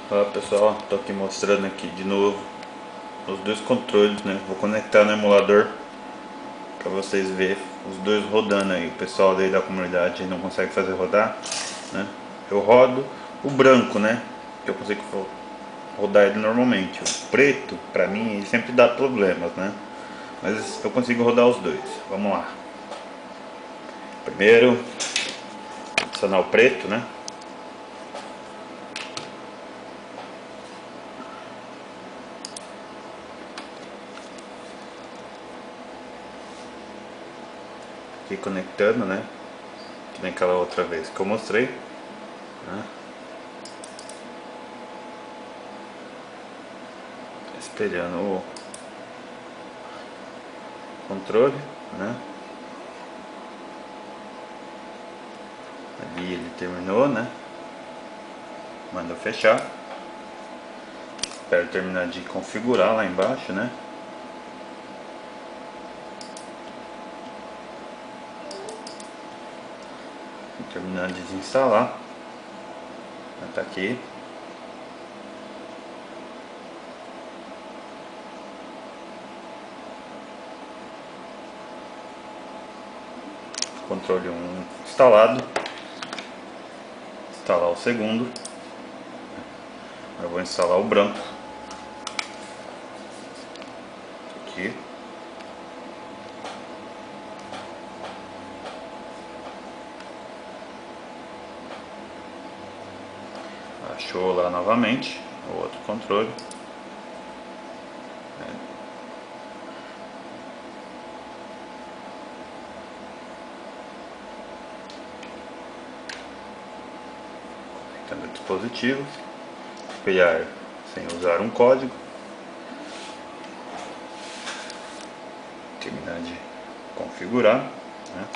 Olá pessoal, tô aqui mostrando aqui de novo os dois controles, né? Vou conectar no emulador para vocês verem os dois rodando aí. O pessoal daí da comunidade não consegue fazer rodar, né? Eu rodo o branco, né? Que eu consigo rodar ele normalmente. O preto, para mim, ele sempre dá problemas, né? Mas eu consigo rodar os dois. Vamos lá. Primeiro, adicionar o preto, né? Aqui conectando, né? Que nem aquela outra vez que eu mostrei, né? Espelhando o controle, né? Ali ele terminou, né? Manda fechar. Espero terminar de configurar lá embaixo, né? Vou terminar de desinstalar. Tá aqui. Controle 1 instalado. Instalar o segundo. Eu vou instalar o branco. Aqui. Achou lá novamente o outro controle. Conectando o dispositivo. Espelhar sem usar um código. Terminar de configurar, né?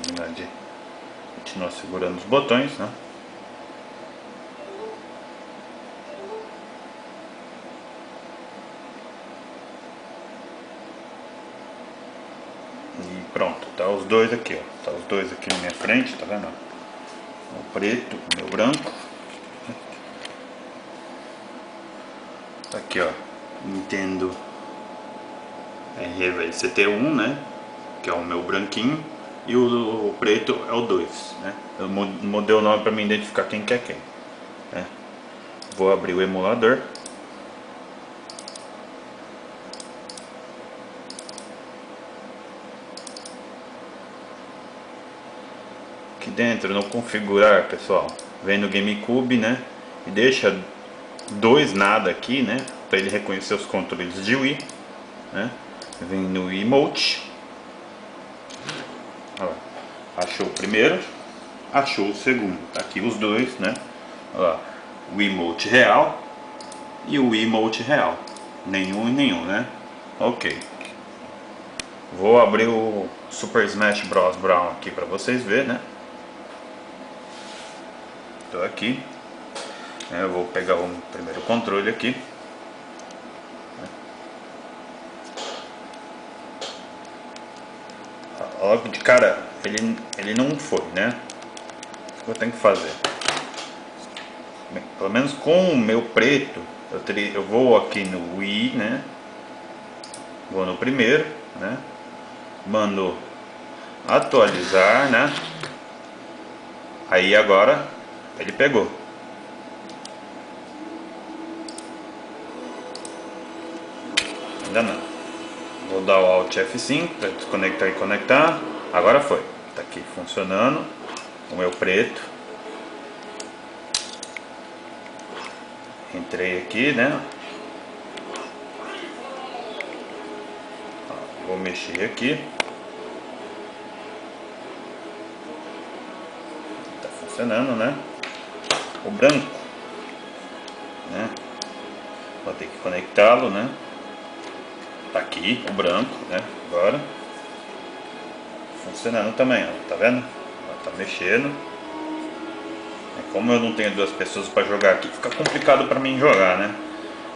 Terminar de continuar segurando os botões, né? E pronto, tá os dois aqui, ó. Tá os dois aqui na minha frente, tá vendo? O preto, o meu branco. Tá aqui, ó. Nintendo RVCT1, né? Que é o meu branquinho. E o preto é o 2, né? Eu mudei o nome para me identificar quem que é quem, né? Vou abrir o emulador. Aqui dentro no configurar, pessoal, vem no GameCube, né? E deixa dois nada aqui, né? Para ele reconhecer os controles de Wii, né? Vem no Emote. Olha lá. Achou o primeiro, achou o segundo. Tá aqui os dois, né? Olha lá. O emote real e o emote real. Nenhum e nenhum, né? Ok. Vou abrir o Super Smash Bros. Brown aqui para vocês verem, né? Tô aqui. Eu vou pegar o primeiro controle aqui. Logo de cara, ele não foi, né? O que eu tenho que fazer? Bem, pelo menos com o meu preto, eu vou aqui no Wii, né? Vou no primeiro, né? Mando atualizar, né? Aí agora ele pegou. Ainda não. Vou dar o Alt F5 para desconectar e conectar. Agora foi. Tá aqui funcionando. O meu preto. Entrei aqui, né? Vou mexer aqui. Tá funcionando, né? O branco, né? Vou ter que conectá-lo, né? Tá aqui o branco, né? Agora funcionando também, ó. Tá vendo? Tá mexendo. Como eu não tenho duas pessoas para jogar aqui, fica complicado para mim jogar, né?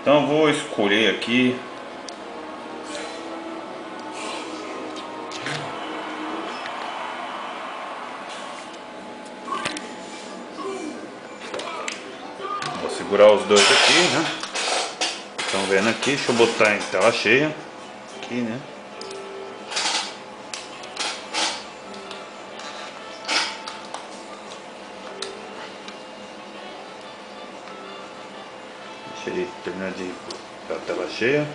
Então eu vou escolher aqui. configurar os dois aqui, né? Estão vendo aqui, deixa eu botar em tela cheia aqui, né? Deixa ele terminar de a tela cheia.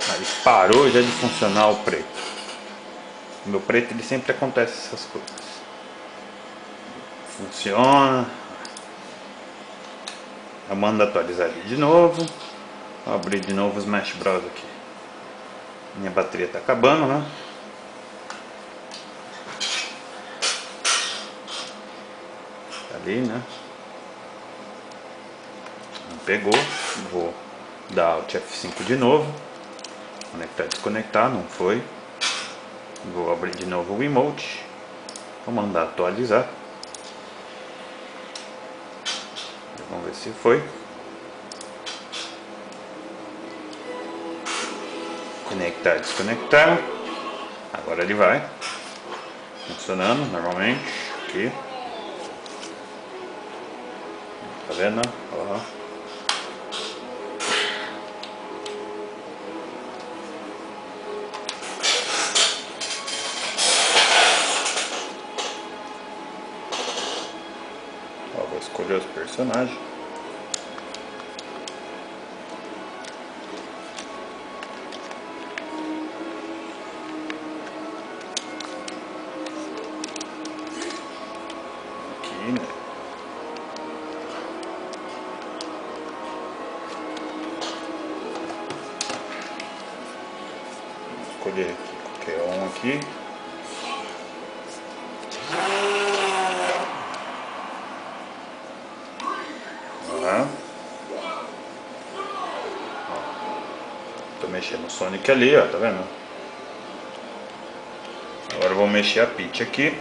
Aí parou já de funcionar o preto. O meu preto ele sempre acontece essas coisas. Funciona. Eu mando atualizar ele de novo. Vou abrir de novo o Smash Bros aqui. Minha bateria tá acabando, né? Tá ali, né? Não pegou. Vou dar Alt F5 de novo. Conectar e desconectar, não foi. Vou abrir de novo o emote. Vou mandar atualizar. Vamos ver se foi. Conectar e desconectar. Agora ele vai. Funcionando normalmente. Aqui. Tá vendo? Ó. Vou escolher os personagens. Aqui, né? Vou escolher aqui qualquer um aqui. Tô mexendo o Sonic ali, ó, tá vendo? Agora eu vou mexer a Peach aqui.